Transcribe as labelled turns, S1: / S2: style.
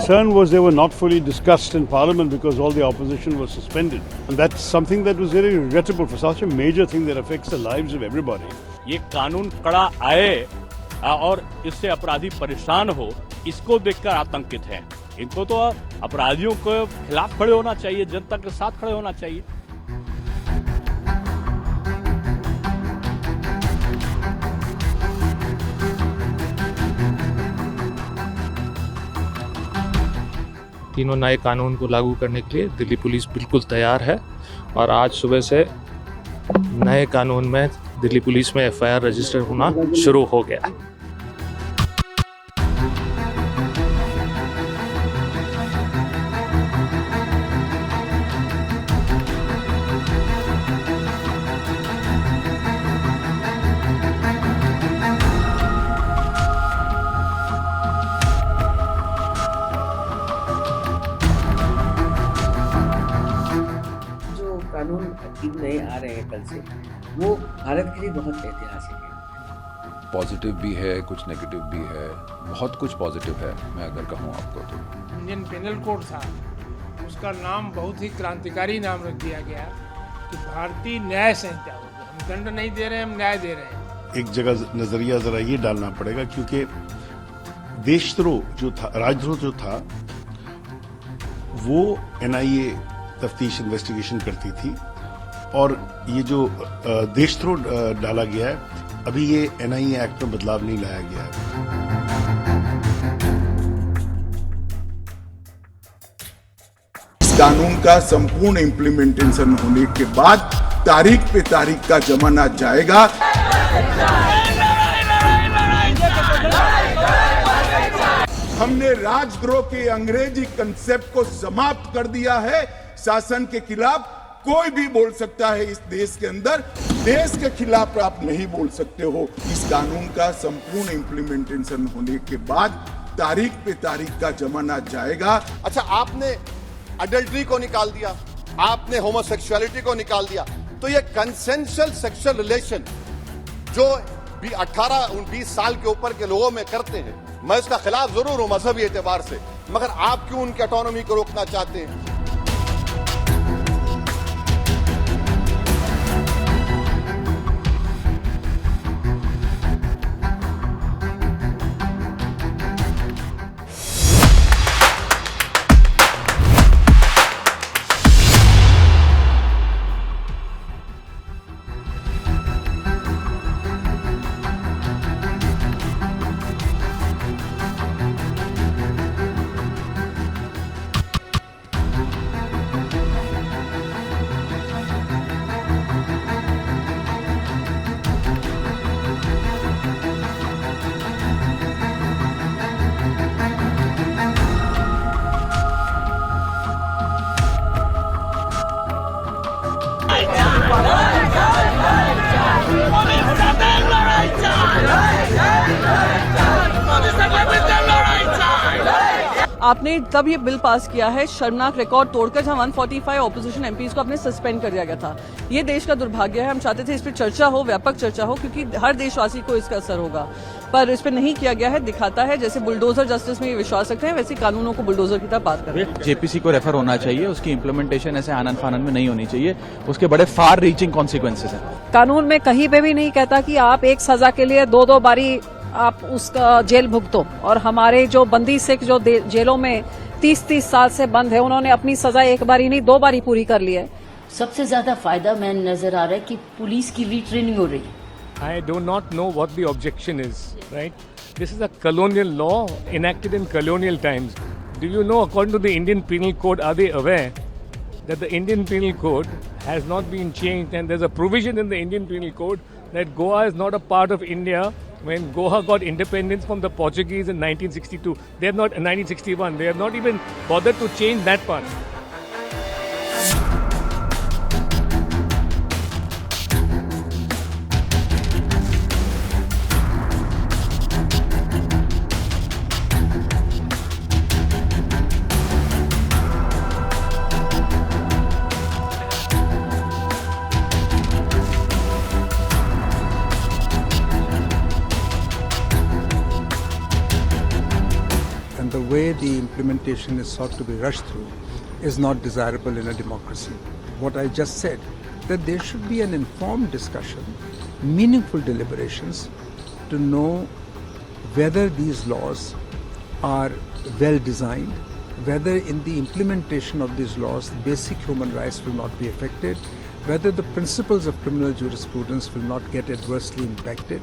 S1: concern was they were not fully discussed in Parliament because all the opposition was suspended. And that's something that was very regrettable for such a major thing that affects the lives of everybody.
S2: ये कानून कड़ा आए और इससे अपराधी परेशान हो, इसको देखकर आतंकित है। इनको तो अपराधियों के खिलाफ खड़े होना चाहिए, जनता के साथ खड़े होना चाहिए।
S3: तीनों नए कानून को लागू करने के लिए दिल्ली पुलिस बिल्कुल तैयार है और आज सुबह से नए कानून में दिल्ली पुलिस में एफआईआर रजिस्टर होना शुरू हो गया।
S4: कानून तीन नए आ रहे हैं कल से, वो भारत के लिए बहुत ऐतिहासिक है।
S5: पॉजिटिव भी है, कुछ नेगेटिव भी है, बहुत कुछ पॉजिटिव है। मैं अगर कहूँ आपको तो
S6: इंडियन पेनल कोड था, उसका नाम बहुत ही क्रांतिकारी नाम रख दिया गया कि भारतीय न्याय संहिता। हम दंड नहीं दे रहे हैं, हम न्याय दे रहे हैं।
S1: एक जगह नजरिया जरा ये डालना पड़ेगा क्योंकि देशद्रोह जो था, राजद्रोह जो था, वो एनआईए तफ्तीश इन्वेस्टिगेशन करती थी और ये जो देशद्रोह डाला गया है, अभी ये एनआईए एक्ट में बदलाव नहीं लाया गया है।
S7: इस कानून का संपूर्ण इम्प्लीमेंटेशन होने के बाद तारीख पे तारीख का जमाना जाएगा। हमने राजद्रोह के अंग्रेजी कंसेप्ट को समाप्त कर दिया है। शासन के खिलाफ कोई भी बोल सकता है इस देश के अंदर, देश के खिलाफ आप नहीं बोल सकते हो। इस कानून का संपूर्ण इम्प्लीमेंटेशन होने के बाद तारीख पे तारीख का जमाना जाएगा।
S8: अच्छा, आपने अडल्ट्री को निकाल दिया, आपने होमोसेक्सुअलिटी को निकाल दिया, तो ये कंसेंशुअल सेक्सुअल रिलेशन जो भी 18-19 साल के ऊपर के लोगों में करते हैं, मैं इसका खिलाफ जरूर हूं मजहबी एतबार से, मगर आप क्यों उनकी ऑटोनॉमी को रोकना चाहते हैं?
S9: आपने तब ये बिल पास किया है, शर्मनाक रिकॉर्ड तोड़कर, जहां 145 ऑपोजिशन एमपीज को आपने सस्पेंड कर दिया गया था। ये देश का दुर्भाग्य है। हम चाहते थे इस पर चर्चा हो, व्यापक चर्चा हो, क्योंकि हर देशवासी को इसका असर होगा, पर इस पर नहीं किया गया है। दिखाता है जैसे बुलडोजर जस्टिस में ये विश्वास रखते हैं, वैसे कानूनों को बुलडोजर की तरह पार कर रहे हैं।
S10: जेपीसी को रेफर होना चाहिए, उसकी इम्प्लीमेंटेशन ऐसे आनन फानन में नहीं होनी चाहिए, उसके बड़े फार रीचिंग कॉन्सिक्वेंसेस हैं।
S11: कानून में कहीं पे भी नहीं कहता कि आप एक सजा के लिए दो बारी आप उसका जेल भुगतो, और हमारे जो बंदी सिख जो जेलों में 30-30 साल से बंद है, उन्होंने अपनी सजा एक बारी नहीं 2 बारी पूरी कर ली है।
S12: सबसे ज्यादा फायदा मैं नजर आ रहा है कि पुलिस की रीट्रेनिंग हो रही है।
S6: I do not know what the objection is, right? This is a colonial law enacted in colonial times. Do you know, according to the Indian Penal Code, are they aware that the Indian Penal Code has not been changed, and there's a provision in the Indian Penal Code that Goa is not a part of India when Goa got independence from the Portuguese in 1962. They have not, 1961, they have not even bothered to change that part.
S7: And the
S13: way the implementation is sought to be rushed through is not desirable in a democracy. What I just said, that there should be an informed discussion, meaningful deliberations to know whether these laws are well designed, whether in the implementation of these laws basic human rights will not be affected, whether the principles of criminal jurisprudence will not get adversely impacted.